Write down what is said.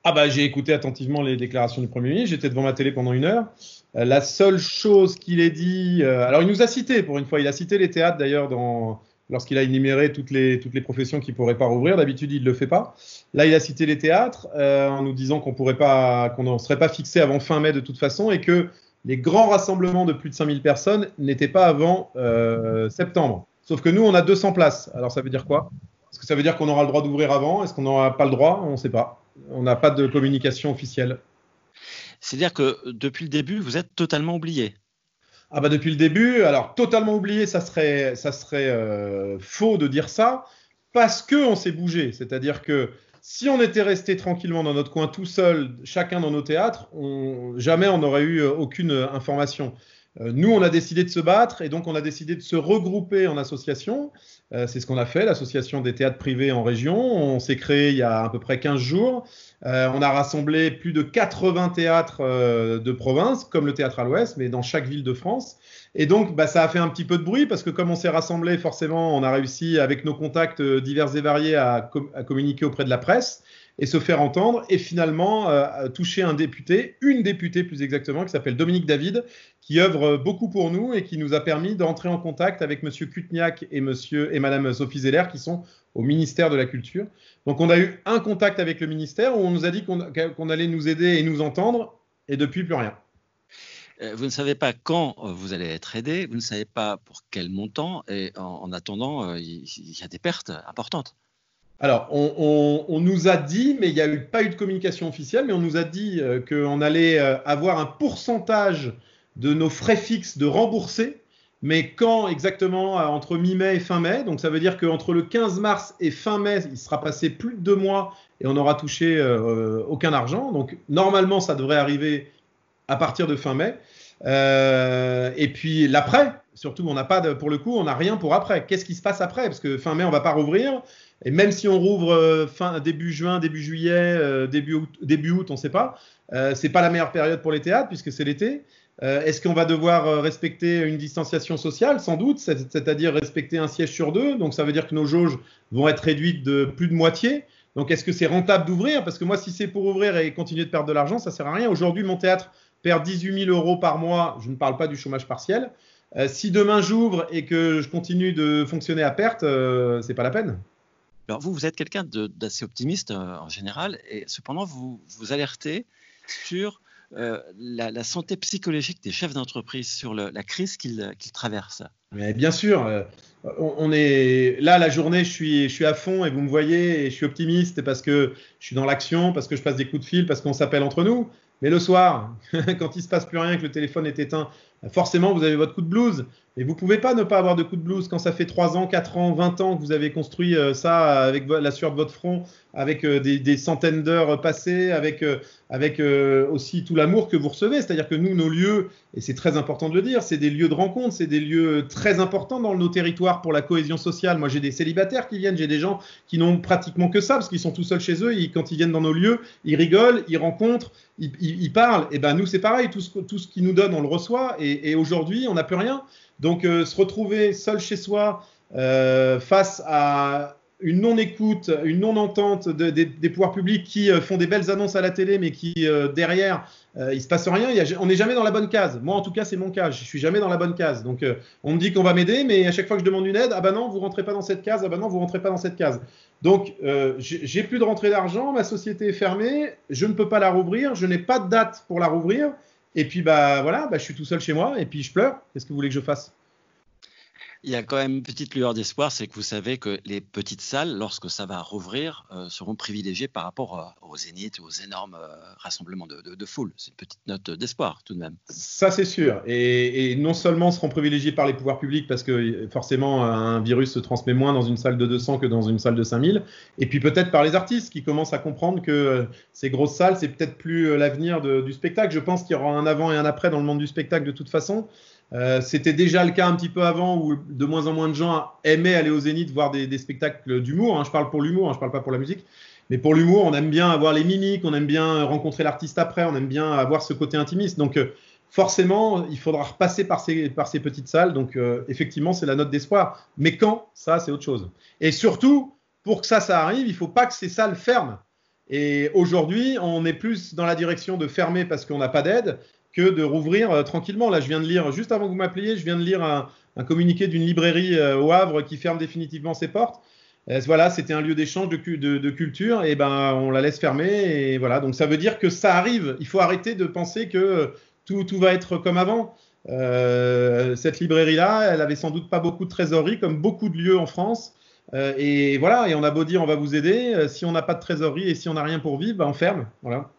Ah bah j'ai écouté attentivement les déclarations du Premier ministre, j'étais devant ma télé pendant 1 heure. La seule chose qu'il ait dit, alors il nous a cité pour une fois, il a cité les théâtres d'ailleurs lorsqu'il a énuméré toutes les professions qui pourraient pas rouvrir. D'habitude il le fait pas. Là il a cité les théâtres en nous disant qu'on n'en serait pas fixé avant fin mai de toute façon et que les grands rassemblements de plus de 5000 personnes n'étaient pas avant septembre. Sauf que nous on a 200 places. Alors ça veut dire quoi? Est-ce que ça veut dire qu'on aura le droit d'ouvrir avant? Est-ce qu'on n'aura pas le droit? On ne sait pas. On n'a pas de communication officielle. C'est-à-dire que depuis le début, vous êtes totalement oublié. Ah bah depuis le début, alors totalement oublié, ça serait faux de dire ça, parce qu'on s'est bougé. C'est-à-dire que si on était resté tranquillement dans notre coin tout seul, chacun dans nos théâtres, jamais on n'aurait eu aucune information. Nous, on a décidé de se battre et donc on a décidé de se regrouper en association. C'est ce qu'on a fait, l'association des théâtres privés en région. On s'est créé il y a à peu près 15 jours. On a rassemblé plus de 80 théâtres de province, comme le Théâtre à l'Ouest, mais dans chaque ville de France. Et donc, ça a fait un petit peu de bruit parce que comme on s'est rassemblé, forcément, on a réussi avec nos contacts divers et variés à communiquer auprès de la presse et se faire entendre et finalement toucher une députée plus exactement, qui s'appelle Dominique David, qui œuvre beaucoup pour nous et qui nous a permis d'entrer en contact avec monsieur Kutniak et madame Sophie Zeller qui sont au ministère de la Culture. Donc on a eu un contact avec le ministère où on nous a dit qu'on allait nous aider et nous entendre et depuis plus rien. Vous ne savez pas quand vous allez être aidé, vous ne savez pas pour quel montant et en attendant, il y a des pertes importantes. Alors, on nous a dit, mais il n'y a pas eu de communication officielle, mais on nous a dit qu'on allait avoir un pourcentage de nos frais fixes de remboursés, mais quand exactement entre mi-mai et fin mai. Donc ça veut dire qu'entre le 15 mars et fin mai, il sera passé plus de 2 mois et on n'aura touché aucun argent. Donc normalement, ça devrait arriver à partir de fin mai. Et puis l'après, surtout, on n'a pas pour le coup, on n'a rien pour après. Qu'est-ce qui se passe après? Parce que fin mai, on ne va pas rouvrir. Et même si on rouvre début juin, début juillet, début août, on ne sait pas. C'est pas la meilleure période pour les théâtres puisque c'est l'été. Est-ce qu'on va devoir respecter une distanciation sociale? Sans doute, c'est-à-dire respecter un siège sur 2. Donc ça veut dire que nos jauges vont être réduites de plus de moitié. Donc est-ce que c'est rentable d'ouvrir? Parce que moi, si c'est pour ouvrir et continuer de perdre de l'argent, ça ne sert à rien. Aujourd'hui, mon théâtre perd 18 000 € par mois. Je ne parle pas du chômage partiel. Si demain j'ouvre et que je continue de fonctionner à perte, c'est pas la peine. Alors vous êtes quelqu'un d'assez optimiste en général, et cependant vous alertez sur la santé psychologique des chefs d'entreprise, sur la crise qu'ils traversent. Mais bien sûr, on est là la journée, je suis à fond et vous me voyez et je suis optimiste parce que je suis dans l'action, parce que je passe des coups de fil, parce qu'on s'appelle entre nous. Mais le soir, quand il se passe plus rien, que le téléphone est éteint, forcément vous avez votre coup de blues. Et vous pouvez pas ne pas avoir de coup de blues quand ça fait 3 ans, 4 ans, 20 ans que vous avez construit ça avec la sueur de votre front, avec des centaines d'heures passées, avec aussi tout l'amour que vous recevez. C'est-à-dire que nous, nos lieux, et c'est très important de le dire, c'est des lieux de rencontre, c'est des lieux très importants dans nos territoires pour la cohésion sociale. Moi, j'ai des célibataires qui viennent, j'ai des gens qui n'ont pratiquement que ça parce qu'ils sont tout seuls chez eux. Quand ils viennent dans nos lieux, ils rigolent, ils rencontrent, ils parlent. Et ben nous, c'est pareil, tout ce qu'ils nous donnent, on le reçoit. Et aujourd'hui, on n'a plus rien. Donc, se retrouver seul chez soi face à une non-écoute, une non-entente des pouvoirs publics qui font des belles annonces à la télé, mais qui, derrière, il ne se passe rien. On n'est jamais dans la bonne case. Moi, en tout cas, c'est mon cas. Je ne suis jamais dans la bonne case. Donc, on me dit qu'on va m'aider, mais à chaque fois que je demande une aide, ah ben non, vous ne rentrez pas dans cette case. Ah ben non, vous ne rentrez pas dans cette case. Donc, j'ai plus de rentrée d'argent. Ma société est fermée. Je ne peux pas la rouvrir. Je n'ai pas de date pour la rouvrir. Et puis, voilà, je suis tout seul chez moi et puis je pleure. Qu'est-ce que vous voulez que je fasse? Il y a quand même une petite lueur d'espoir, c'est que vous savez que les petites salles, lorsque ça va rouvrir, seront privilégiées par rapport aux zéniths, aux énormes rassemblements de foule. C'est une petite note d'espoir tout de même. Ça, c'est sûr. Et non seulement seront privilégiés par les pouvoirs publics parce que forcément, un virus se transmet moins dans une salle de 200 que dans une salle de 5000. Et puis peut-être par les artistes qui commencent à comprendre que ces grosses salles, c'est peut-être plus l'avenir du spectacle. Je pense qu'il y aura un avant et un après dans le monde du spectacle de toute façon. C'était déjà le cas un petit peu avant où de moins en moins de gens aimaient aller au Zénith voir des spectacles d'humour. Je parle pour l'humour, je parle pas pour la musique. Mais pour l'humour, on aime bien avoir les mimiques, on aime bien rencontrer l'artiste après, on aime bien avoir ce côté intimiste. Donc forcément, il faudra repasser par ces petites salles. Donc effectivement, c'est la note d'espoir. Mais quand, ça, c'est autre chose. Et surtout, pour que ça arrive, il ne faut pas que ces salles ferment. Et aujourd'hui, on est plus dans la direction de fermer parce qu'on n'a pas d'aide que de rouvrir tranquillement. Là, je viens de lire, juste avant que vous m'appeliez, je viens de lire un communiqué d'une librairie au Havre qui ferme définitivement ses portes. Voilà, c'était un lieu d'échange de culture, et ben on la laisse fermer, et voilà. Donc ça veut dire que ça arrive. Il faut arrêter de penser que tout va être comme avant. Cette librairie-là, elle avait sans doute pas beaucoup de trésorerie, comme beaucoup de lieux en France. Et voilà, et on a beau dire on va vous aider, si on n'a pas de trésorerie et si on n'a rien pour vivre, ben on ferme. Voilà.